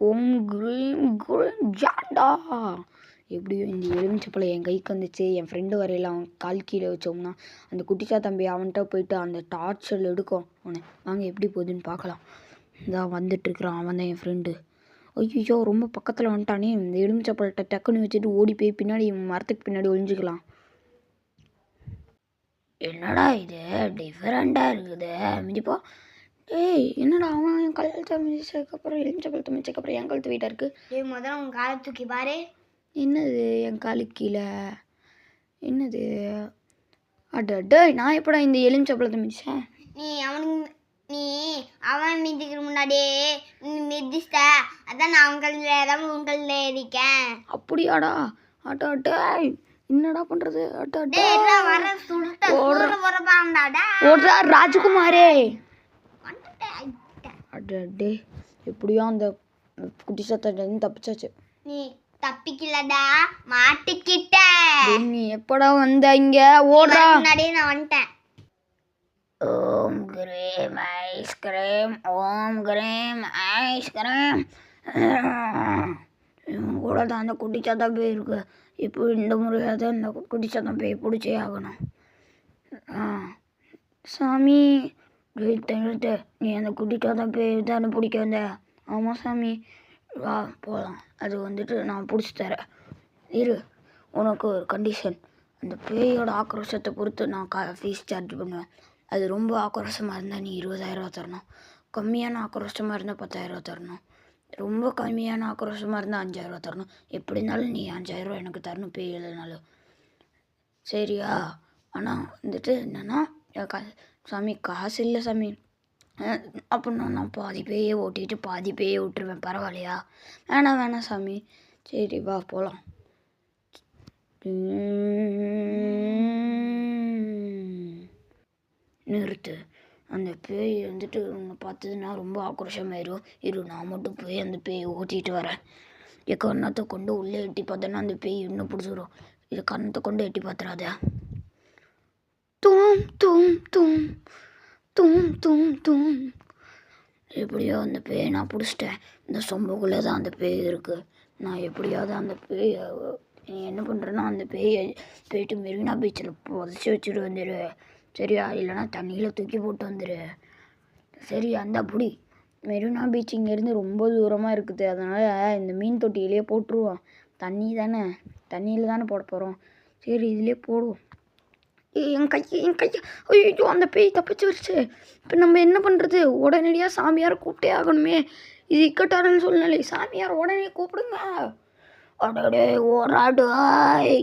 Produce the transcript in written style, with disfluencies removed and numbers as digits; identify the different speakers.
Speaker 1: ஓம் cream cream ஜாண்டா. எப்படியோ இந்த எலுமிச்சப்பழம் என் கைக்கு வந்துச்சு. என் ஃப்ரெண்டு வரையில் அவன் கால் கீழே வச்சோம்னா அந்த குட்டிச்சா தம்பி அவன்கிட்ட போயிட்டு அந்த டார்ச்சல் எடுக்கும் அவனை. வாங்க எப்படி போகுதுன்னு பார்க்கலாம். இதான் வந்துட்டுருக்குறான். அவன் தான் என் ஃப்ரெண்டு. ஐயோ ரொம்ப பக்கத்தில் வந்துட்டானே. இந்த எலுமிச்சப்பழத்தை டக்குன்னு வச்சுட்டு ஓடி போய் பின்னாடி மரத்துக்கு பின்னாடி ஒழிஞ்சிக்கலாம். என்னடா இது டிஃப்ரெண்ட்டாக இருக்குது மிதிப்பா. ஏய் என்னடா அவன் என் கழுத்தை மிதிச்சதுக்கப்புறம் எலுமிச்சப்பழத்தை மிதிச்சதுக்கப்புறம் என் கழுத்து வீட்டாக இருக்குது.
Speaker 2: ஏய் முதல்ல உன் காலை தூக்கி பாரு.
Speaker 1: என்னது என் காலுக்கு கீழே என்னது? அட நான் எப்படா இந்த எலுமிச்சப்பழத்தை மிதிச்சேன்?
Speaker 2: அவன் மிதிக்கிற முன்னாடியே நீ மிதிச்சிட்ட. அதான் நான் உன் கல்ல இருக்கேன்.
Speaker 1: அப்படியாடா? என்னடா பண்றது? ஓடுறா ராஜகுமாரே. அடே எப்படியோ அந்த குட்டி சத்தம் தப்பிச்சாச்சு.
Speaker 2: நீ தப்பிக்கலடா, மாட்டிக்கிட்ட.
Speaker 1: நீ எப்படா வந்த இங்க? ஓடுறா.
Speaker 2: முன்னாடியே நான் வந்துட்டேன்.
Speaker 1: ஓம் கிரீம் ஐஸ்கிரீம், ஓம் கிரீம் ஐஸ்கிரீம். இவன் கூட தான் அந்த குட்டிச்சாத்தான் பேய் இருக்கு. இப்போ இந்த முறையாவது அந்த குட்டிச்சாத்தான் பேய் பிடிச்சே ஆகணும். சாமி நிறுத்து. நீ அந்த குட்டிச்சாத்தான் பேய் தானே பிடிக்க வந்த? ஆமாம் சாமி. வா போகலாம். அது வந்துட்டு நான் பிடிச்சி தரேன். இரு, உனக்கு ஒரு கண்டிஷன். அந்த பேயோட ஆக்ரோஷத்தை பொறுத்து நான் ஃபீஸ் சார்ஜ் பண்ணுவேன். அது ரொம்ப ஆக்ரோஷமாக இருந்தால் நீ 20,000 தரணும். கம்மியான ஆக்ரோஷமாக இருந்தால் 10,000 தரணும். ரொம்ப கம்மியான ஆக்ரோஷமாக இருந்தால் 5,000 தரணும். எப்படி இருந்தாலும் நீ 5,000 எனக்கு தரணும் பேய் இல்லைனாலும். சரியா? ஆனால் வந்துட்டு என்னென்னா சாமி காசு இல்லை சாமி. அப்படின்னா நான் பாதி பேயை ஓட்டிட்டு பாதி பேயை விட்டுருவேன். பரவாயில்லையா? வேணாம் சாமி. சரி வா போகலாம். நிறுத்து. அந்த பேய் வந்துட்டு உன்னை பார்த்ததுன்னா ரொம்ப ஆக்ரோஷமாயிரும். இரு நான் மட்டும் போய் அந்த பேயை ஓட்டிகிட்டு வரேன். என் கண்ணத்தை கொண்டு உள்ளே எட்டி பார்த்தேன்னா அந்த பேய் இன்னும் பிடிச்சிடும். இது கண்ணத்தை கொண்டு எட்டி பார்த்துறாத. தூம் தூம் தூம் தூம் தூம் தூம். எப்படியோ அந்த பேயை நான் பிடிச்சிட்டேன். இந்த சொம்புக்குள்ளே தான் அந்த பேய் இருக்குது. நான் எப்படியாவது அந்த பேயை என்ன பண்ணுறேன்னா அந்த பேயை போயிட்டு மெரினா பீச்சில் புதைச்சி வச்சுட்டு வந்துடு. சரியா? இல்லைனா தண்ணியில் தூக்கி போட்டு வந்துடு. சரி அந்த புடி. மெரினா பீச் இங்கேருந்து ரொம்ப தூரமாக இருக்குது. அதனால் இந்த மீன் தொட்டியிலே போட்டுருவோம். தண்ணி தானே, தண்ணியில் தானே போட போகிறோம். சரி இதிலே போடுவோம். என் கையை ஐயோ அந்த பேய் தப்பிச்சு வச்சு. இப்போ நம்ம என்ன பண்ணுறது? உடனடியாக சாமியாரை கூப்பிட்டே ஆகணுமே. இது இக்கட்டான சூழ்நிலை. சாமியார் உடனே கூப்பிடுங்க. அடடே ஓராடாய்.